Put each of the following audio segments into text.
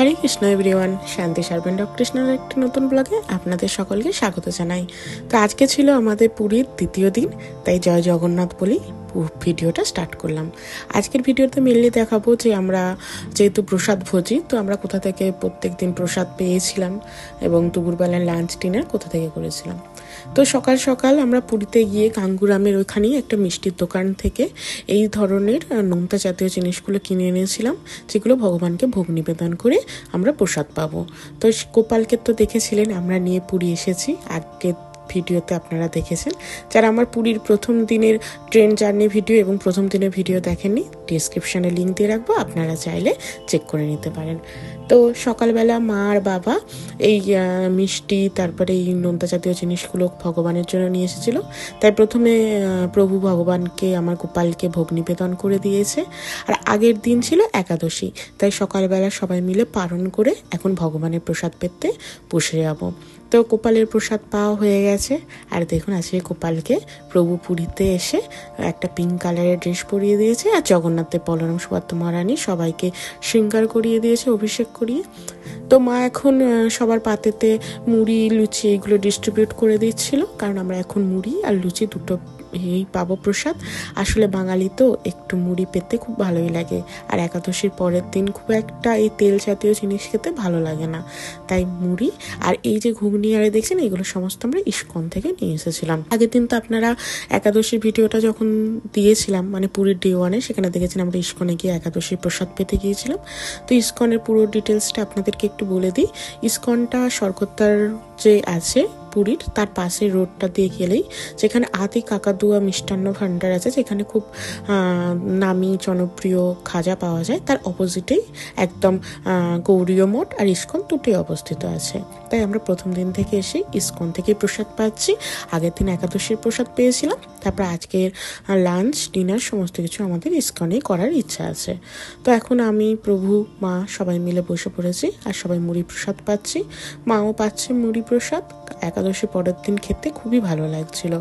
হরে Krishna everyone, শান্তি servant of কৃষ্ণের একটি নতুন ব্লগে আপনাদের সকলকে স্বাগত জানাই। তো আজকে ছিল আমাদের পুরীর দ্বিতীয় দিন, তাই জয় জগন্নাথ বলি ভিডিওটা স্টার্ট করলাম। আজকের ভিডিওতে মেনলি দেখাবো যে আমরা যেহেতু প্রসাদ ভোজি, তো আমরা কোথা থেকে প্রত্যেক দিন প্রসাদ পেয়েছিলাম এবং দুপুরবেলার লাঞ্চ ডিনার কোথা থেকে করেছিলাম। তো সকাল সকাল আমরা পুরীতে গিয়ে গাঙ্গুরামের ওইখানেই একটা মিষ্টির দোকান থেকে এই ধরনের নোনতা জাতীয় জিনিসগুলো কিনে এনেছিলাম, যেগুলো ভগবানকে ভোগ নিবেদন করে আমরা প্রসাদ পাবো। তো গোপালকে তো দেখেছিলেন, আমরা নিয়ে পুরী এসেছি, আগে ভিডিওতে আপনারা দেখেছেন। যারা আমার পুরীর প্রথম দিনের ট্রেন জার্নি ভিডিও এবং প্রথম দিনের ভিডিও দেখেননি, ডিসক্রিপশানে লিঙ্ক দিয়ে রাখবো, আপনারা চাইলে চেক করে নিতে পারেন। তো সকালবেলা মা আর বাবা এই মিষ্টি তারপরে এই নোনতা জাতীয় জিনিসগুলো ভগবানের জন্য নিয়ে এসেছিল। তাই প্রথমে প্রভু ভগবানকে আমার গোপালকে ভোগ নিবেদন করে দিয়েছে। আর আগের দিন ছিল একাদশী, তাই সকালবেলা সবাই মিলে পালন করে এখন ভগবানের প্রসাদ পেতে বসে যাব। তো গোপালের প্রসাদ পাওয়া হয়ে গেছে। আর দেখুন, আজকে গোপালকে প্রভু পুরীতে এসে একটা পিঙ্ক কালারের ড্রেস পরিয়ে দিয়েছে, আর জগন্নাথের বলরাম সুভদ্রা মহারানী সবাইকে শৃঙ্গার করিয়ে দিয়েছে, অভিষেক করিয়ে। তো মা এখন সবার পাতেতে মুড়ি লুচি এগুলো ডিস্ট্রিবিউট করে দিচ্ছিল, কারণ আমরা এখন মুড়ি আর লুচি দুটো এই পাবো প্রসাদ। আসলে বাঙালি তো একটু মুড়ি পেতে খুব ভালোই লাগে, আর একাদশীর পরের দিন খুব একটা এই তেল জাতীয় জিনিস খেতে ভালো লাগে না, তাই মুড়ি আর এই যে ঘুগনি আরে দেখছেন, এগুলো সমস্ত আমরা ইস্কন থেকে নিয়ে এসেছিলাম। আগের দিন তো আপনারা একাদশীর ভিডিওটা যখন দিয়েছিলাম, মানে পুরীর ডে ওয়ানে, সেখানে দেখেছিলাম আমরা ইস্কনে গিয়ে একাদশীর প্রসাদ পেতে গিয়েছিলাম। তো ইস্কনের পুরো ডিটেলসটা আপনাদেরকে একটু বলে দিই। ইস্কনটা সরকত্তার যে আছে পুরীর, তার পাশের রোডটা দিয়ে গেলেই যেখানে আদি কাকাতুয়া মিষ্টান্ন ভাণ্ডার আছে, যেখানে খুব নামি জনপ্রিয় খাজা পাওয়া যায়, তার অপোজিটেই একদম গৌরীয় মঠ আর ইস্কন দুটোই অবস্থিত আছে। তাই আমরা প্রথম দিন থেকে এসে ইস্কন থেকে প্রসাদ পাচ্ছি। আগের দিন একাদশীর প্রসাদ পেয়েছিলাম, তারপর আজকের লাঞ্চ ডিনার সমস্ত কিছু আমাদের ইস্কনেই করার ইচ্ছা আছে। তো এখন আমি, প্রভু, মা সবাই মিলে বসে পড়েছি, আর সবাই মুড়ি প্রসাদ পাচ্ছি। মাও পাচ্ছে মুড়ি প্রসাদ। একাদশী পরের দিন খেতে খুবই ভালো লাগছিল।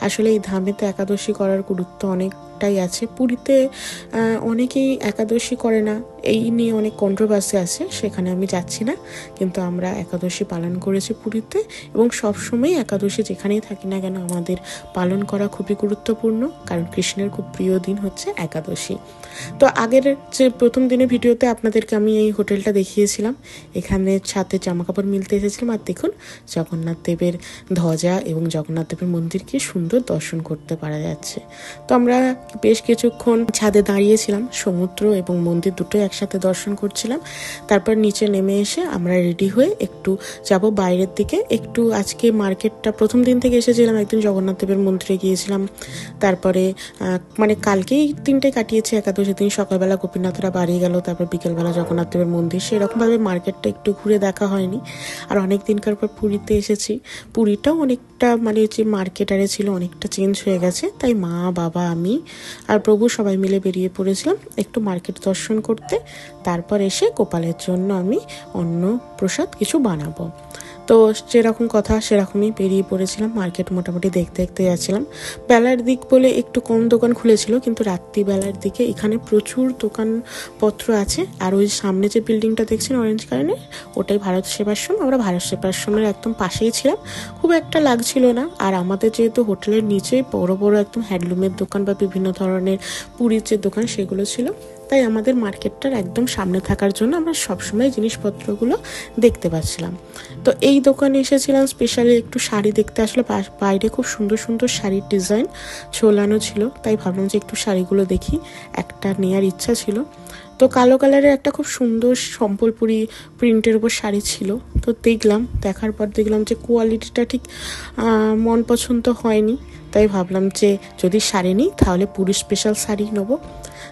আসলে এই ধামেতে একাদশী করার গুরুত্ব অনেকটাই আছে। পুরীতে অনেকেই একাদশী করে না, এই নিয়ে অনেক কন্ট্রোভার্সি আছে, সেখানে আমি যাচ্ছি না। কিন্তু আমরা একাদশী পালন করেছি পুরীতে, এবং সবসময় একাদশী যেখানেই থাকি না কেন আমাদের পালন করা খুবই গুরুত্বপূর্ণ, কারণ কৃষ্ণের খুব প্রিয় দিন হচ্ছে একাদশী। তো আগের যে প্রথম দিনের ভিডিওতে আপনাদেরকে আমি এই হোটেলটা দেখিয়েছিলাম, এখানে সাথে জামা কাপড় মিলতে এসেছিলাম। আর দেখুন, জগন্নাথ দেবের ধ্বজা এবং জগন্নাথ দেবের মন্দিরকে সুন্দর দর্শন করতে পারা যাচ্ছে। তো আমরা বেশ কিছুক্ষণ ছাদে দাঁড়িয়েছিলাম, সমুদ্র এবং মন্দির দুটোই একসাথে দর্শন করছিলাম। তারপর নিচে নেমে এসে আমরা রেডি হয়ে একটু যাব বাইরের দিকে। একটু আজকে মার্কেটটা, প্রথম দিন থেকে এসেছিলাম, একদিন জগন্নাথ দেবের মন্দিরে গিয়েছিলাম, তারপরে মানে কালকেই দিনটাই কাটিয়েছি। একাদশী দিন সকালবেলা গোপীনাথরা বাড়ি গেল, তারপর বিকেলবেলা জগন্নাথ দেবের মন্দির। সেরকমভাবে মার্কেটটা একটু ঘুরে দেখা হয়নি। আর অনেক দিনকার পর পুরীতে এসেছি, পুরীটাও অনেকটা মানে যে মার্কেটারে ছিল অনেকটা চেঞ্জ হয়ে গেছে। তাই মা, বাবা, আমি আর প্রভু সবাই মিলে বেরিয়ে পড়েছিলাম একটু মার্কেট দর্শন করতে। তারপর এসে গোপালের জন্য আমি অন্ন প্রসাদ কিছু বানাবো। তো যেরকম কথা সেরকমই বেরিয়ে পড়েছিলাম। মার্কেট মোটামুটি দেখতে দেখতে যাচ্ছিলাম। বেলার দিক বলে একটু কম দোকান খুলেছিল, কিন্তু রাত্রিবেলার দিকে এখানে প্রচুর দোকানপত্র আছে। আর ওই সামনে যে বিল্ডিংটা দেখছেন অরেঞ্জ কালারের, ওটাই ভারত সেবাশ্রম। আমরা ভারত সেবাশ্রমের একদম পাশেই ছিলাম, খুব একটা লাগছিল না। আর আমাদের যেহেতু হোটেলের নিচে বড় বড় একদম হ্যান্ডলুমের দোকান বা বিভিন্ন ধরনের পুরীর যে দোকান সেগুলো ছিল, তাই আমাদের মার্কেটটার একদম সামনে থাকার জন্য আমরা সবসময় জিনিসপত্রগুলো দেখতে পাচ্ছিলাম। তো এই দোকানে এসেছিলাম স্পেশালি একটু শাড়ি দেখতে। আসলে বাইরে খুব সুন্দর সুন্দর শাড়ির ডিজাইন ঝোলানো ছিল, তাই ভাবলাম যে একটু শাড়িগুলো দেখি, একটা নেওয়ার ইচ্ছা ছিল। তো কালো কালারের একটা খুব সুন্দর সম্বলপুরি প্রিন্টের উপর শাড়ি ছিল। তো দেখার পর দেখলাম যে কোয়ালিটিটা ঠিক মন পছন্দ হয়নি, তাই ভাবলাম যে যদি শাড়ি নিই তাহলে পুরী স্পেশাল শাড়ি নেবো।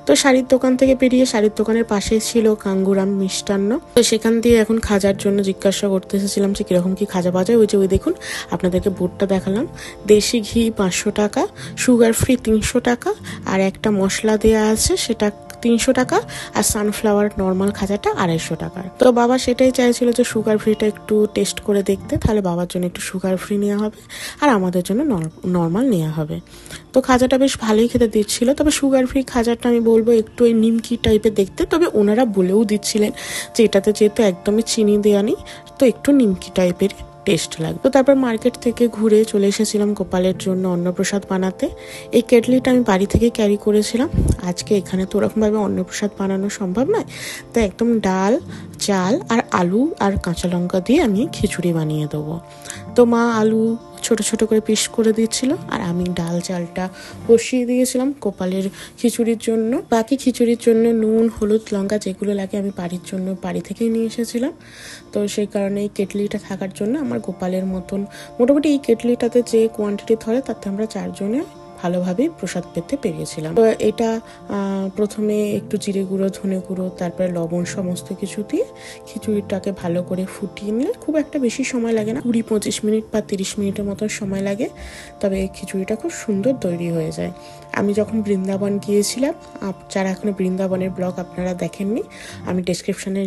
তো শাড়ির দোকান থেকে বেরিয়ে শাড়ির দোকানের পাশেই ছিল গাঙ্গুরাম মিষ্টান্ন। তো সেখান দিয়ে এখন খাজার জন্য জিজ্ঞাসা করতে এসেছিলাম যে কিরকম কি খাজা পাওয়া যায়। ওই দেখুন, আপনাদেরকে বোর্ডটা দেখালাম। দেশি ঘি 500 টাকা, সুগার ফ্রি 300 টাকা, আর একটা মশলা দেওয়া আছে সেটা 300 টাকা, আর সানফ্লাওয়ার নর্মাল খাজাটা 250 টাকার। তো বাবা সেটাই চাইছিল যে সুগার ফ্রিটা একটু টেস্ট করে দেখতে, তাহলে বাবার জন্য একটু সুগার ফ্রি নেওয়া হবে আর আমাদের জন্য নর্মাল নেওয়া হবে। তো খাজাটা বেশ ভালোই খেতে দিচ্ছিল, তবে সুগার ফ্রি খাজাটা আমি বলবো একটু ওই নিমকি টাইপের দেখতে, তবে ওনারা বলেও দিচ্ছিলেন যে এটাতে যেহেতু একদমই চিনি দেওয়া নেই, তো একটু নিমকি টাইপের টেস্ট লাগবে। তো তারপর মার্কেট থেকে ঘুরে চলে এসেছিলাম গোপালের জন্য অন্নপ্রসাদ বানাতে। এই কেটলিটা আমি বাড়ি থেকে ক্যারি করেছিলাম। আজকে এখানে তো ওরকমভাবে অন্নপ্রসাদ বানানো সম্ভব নয়, তো একদম ডাল, চাল আর আলু আর কাঁচা লঙ্কা দিয়ে আমি খিচুড়ি বানিয়ে দেবো। তো মা আলু ছোট ছোট করে পিস করে দিচ্ছিল, আর আমি ডাল চালটা বসিয়ে দিয়েছিলাম গোপালের খিচুড়ির জন্য। বাকি খিচুড়ির জন্য নুন, হলুদ, লঙ্কা যেগুলো লাগে আমি বাড়ির জন্য বাড়ি থেকেই নিয়ে এসেছিলাম। তো সেই কারণে এই কেটলিটা থাকার জন্য আমার গোপালের মতন মোটামুটি এই কেটলিটাতে যে কোয়ান্টিটি ধরে তাতে আমরা 4 জনে ভালোভাবেই প্রসাদ পেতে পেরেছিলাম। তো এটা প্রথমে একটু জিরে গুঁড়ো, ধনে গুঁড়ো, তারপরে লবণ সমস্ত কিছু দিয়ে খিচুড়িটাকে ভালো করে ফুটিয়ে নিলে খুব একটা বেশি সময় লাগে না, 20-25 মিনিট বা 30 মিনিটের মতো সময় লাগে, তবে খিচুড়িটা খুব সুন্দর তৈরি হয়ে যায়। আমি যখন বৃন্দাবন গিয়েছিলাম, যারা এখনো বৃন্দাবনের ব্লগ আপনারা দেখেননি, আমি ডেসক্রিপশনে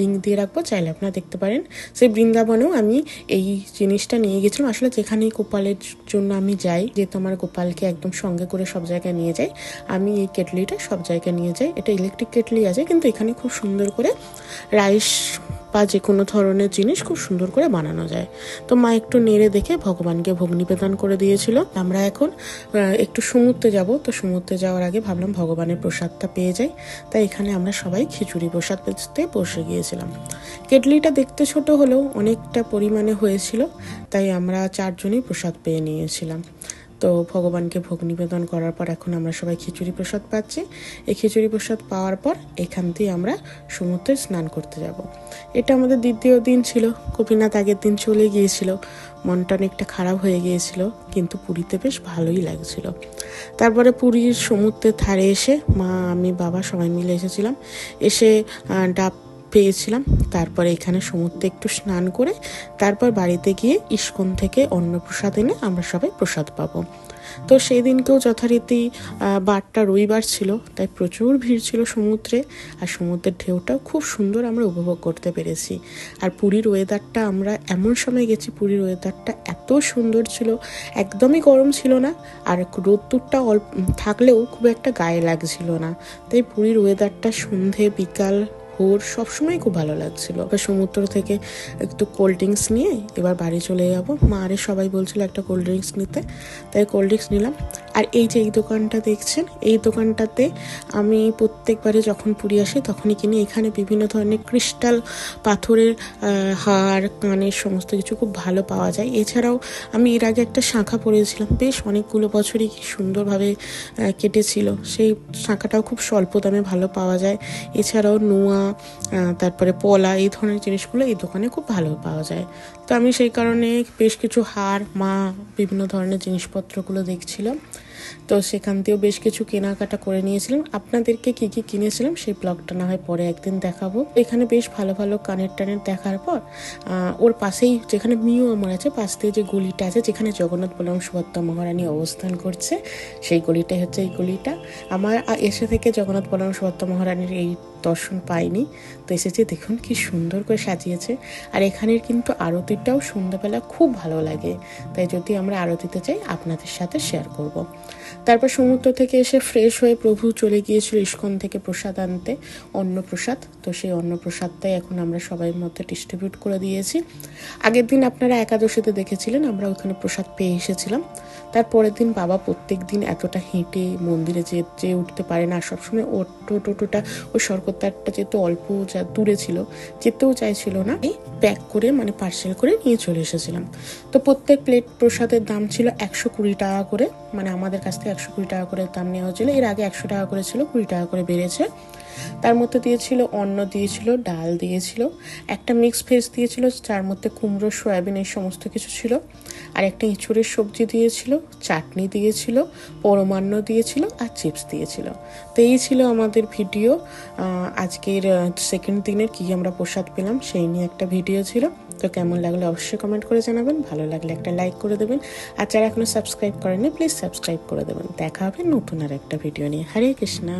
লিঙ্ক দিয়ে রাখবো, চাইলে আপনারা দেখতে পারেন। সেই বৃন্দাবনেও আমি এই জিনিসটা নিয়ে গেছিলাম। আসলে যেখানেই গোপালের জন্য আমি যাই, যেহেতু আমার গোপালকে একদম সঙ্গে করে সব জায়গায় নিয়ে যাই, আমি এই কেটলিটা সব জায়গায় নিয়ে যাই। এটা ইলেকট্রিক কেটলি আছে, কিন্তু এখানে খুব সুন্দর করে রাইস বা যে কোনো ধরনের জিনিস খুব সুন্দর করে বানানো যায়। তো মা একটু নেড়ে দেখে ভগবানকে ভোগ নিবেদন করে দিয়েছিল। আমরা এখন একটু সমুদ্রে যাব, তো সমুদ্রে যাওয়ার আগে ভাবলাম ভগবানের প্রসাদটা পেয়ে যাই, তাই এখানে আমরা সবাই খিচুড়ি প্রসাদ পেতে বসে গিয়েছিলাম। কেটলিটা দেখতে ছোট হলেও অনেকটা পরিমাণে হয়েছিল, তাই আমরা 4 জনই প্রসাদ পেয়ে নিয়েছিলাম। তো ভগবানকে ভোগ নিবেদন করার পর এখন আমরা সবাই খিচুড়ি প্রসাদ পাচ্ছি। এই খিচুড়ি প্রসাদ পাওয়ার পর এখান থেকে আমরা সমুদ্রে স্নান করতে যাব। এটা আমাদের দ্বিতীয় দিন ছিল। গোপীনাথ আগের দিন চলে গিয়েছিল, মনটা অনেকটা খারাপ হয়ে গিয়েছিল, কিন্তু পুরীতে বেশ ভালোই লাগছিল। তারপরে পুরীর সমুদ্রের ধারে এসে মা, আমি, বাবা সবাই মিলে এসেছিলাম। এসে ডাব পেয়েছিলাম। তারপরে এখানে সমুদ্রে একটু স্নান করে তারপর বাড়িতে গিয়ে ইস্কন থেকে অন্নপ্রসাদ এনে আমরা সবাই প্রসাদ পাবো। তো সেই দিনকেও যথারীতি বারটা রবিবার ছিল, তাই প্রচুর ভিড় ছিল সমুদ্রে, আর সমুদ্রের ঢেউটাও খুব সুন্দর আমরা উপভোগ করতে পেরেছি। আর পুরীর ওয়েদারটা, আমরা এমন সময় গেছি পুরীর ওয়েদারটা এত সুন্দর ছিল, একদমই গরম ছিল না, আর রোদ্দুরটা অল্প থাকলেও খুব একটা গায়ে লাগছিল না। তাই পুরীর ওয়েদারটা সন্ধে, বিকাল, ভোর সবসময় খুব ভালো লাগছিল। সমুদ্র থেকে একটু কোল্ড ড্রিঙ্কস নিয়ে এবার বাড়ি চলে যাব। মা আরে সবাই বলছিল একটা কোল্ড ড্রিঙ্কস নিতে, তাই কোল্ড ড্রিঙ্কস নিলাম। আর এই যে এই দোকানটা দেখছেন, এই দোকানটাতে আমি প্রত্যেকবারে যখন পুরী আসি তখনই কিনি। এখানে বিভিন্ন ধরনের ক্রিস্টাল পাথরের হার, কানের সমস্ত কিছু খুব ভালো পাওয়া যায়। এছাড়াও আমি এর আগে একটা শাঁখা পরেছিলাম, বেশ অনেকগুলো বছরই সুন্দরভাবে কেটেছিল, সেই শাঁখাটাও খুব স্বল্প দামে ভালো পাওয়া যায়। এছাড়াও নোয়া, তারপরে পলা, এই ধরনের জিনিসগুলো এই দোকানে খুব ভালো পাওয়া যায়। তো আমি সেই কারণে বেশ কিছু হার, মা বিভিন্ন ধরনের জিনিসপত্রগুলো দেখছিলাম, তো সেখান থেকেও বেশ কিছু কেনাকাটা করে নিয়েছিলাম। আপনাদেরকে কি কি কিনেছিলাম সেই ব্লগটা না হয় পরে একদিন দেখাবো। এখানে বেশ ভালো ভালো কানের টানের দেখার পর ওর পাশেই যেখানে মিও আমার আছে, পাশ দিয়ে যে গলিটা আছে যেখানে জগন্নাথ বলরাম সুভদ্রা মহারানী অবস্থান করছে, সেই গলিটাই হচ্ছে এই গলিটা। আমার এসে থেকে জগন্নাথ বলরাম সুভদ্রা মহারানীর এই দর্শন পাইনি, তো এসেছি, দেখুন কি সুন্দর করে সাজিয়েছে। আর এখানের কিন্তু আরতিটাও সন্ধ্যাবেলা খুব ভালো লাগে, তাই যদি আমরা আরতিতে চাই আপনাদের সাথে শেয়ার করব। তারপর সমুদ্র থেকে এসে ফ্রেশ হয়ে প্রভু চলে গিয়েছিল ইস্কন থেকে প্রসাদ আনতে, অন্নপ্রসাদ। তো সেই অন্নপ্রসাদটাই এখন আমরা সবাই মধ্যে ডিস্ট্রিবিউট করে দিয়েছি। আগের দিন আপনারা একাদশীতে দেখেছিলেন আমরা ওখানে প্রসাদ পেয়ে এসেছিলাম। তারপরের দিন বাবা প্রত্যেক দিন এতটা হেঁটে মন্দিরে যেয়ে উঠতে পারে না, সবসময় টোটোটা ওই সরকতারটা যেহেতু অল্প দূরে ছিল, যেতেও চাইছিল না, প্যাক করে মানে পার্সেল করে নিয়ে চলে এসেছিলাম। তো প্রত্যেক প্লেট প্রসাদের দাম ছিল 120 টাকা করে, মানে আমাদের কাছ থেকে 120 টাকা করে দাম নেওয়া হয়েছিল। এর আগে 100 টাকা করে ছিল, 20 টাকা করে বেড়েছে। তার মধ্যে দিয়েছিল অন্ন, দিয়েছিল ডাল, দিয়েছিল একটা মিক্স ভেজ দিয়েছিল, যার মধ্যে কুমড়ো, সয়াবিন এই সমস্ত কিছু ছিল, আর একটা ইঁচুড়ের সবজি দিয়েছিল, চাটনি দিয়েছিল, পরমান্ন দিয়েছিল, আর চিপস দিয়েছিল। তো এই ছিল আমাদের ভিডিও। আজকের সেকেন্ড দিনের কি আমরা প্রসাদ পেলাম সেই নিয়ে একটা ভিডিও ছিল। তো কেমন লাগলো অবশ্যই কমেন্ট করে জানাবেন, ভালো লাগলে একটা লাইক করে দেবেন, আর যারা এখনো সাবস্ক্রাইব করেননি প্লিজ সাবস্ক্রাইব করে দেবেন। দেখা হবে নতুন আর একটা ভিডিও নিয়ে। হরে কৃষ্ণা।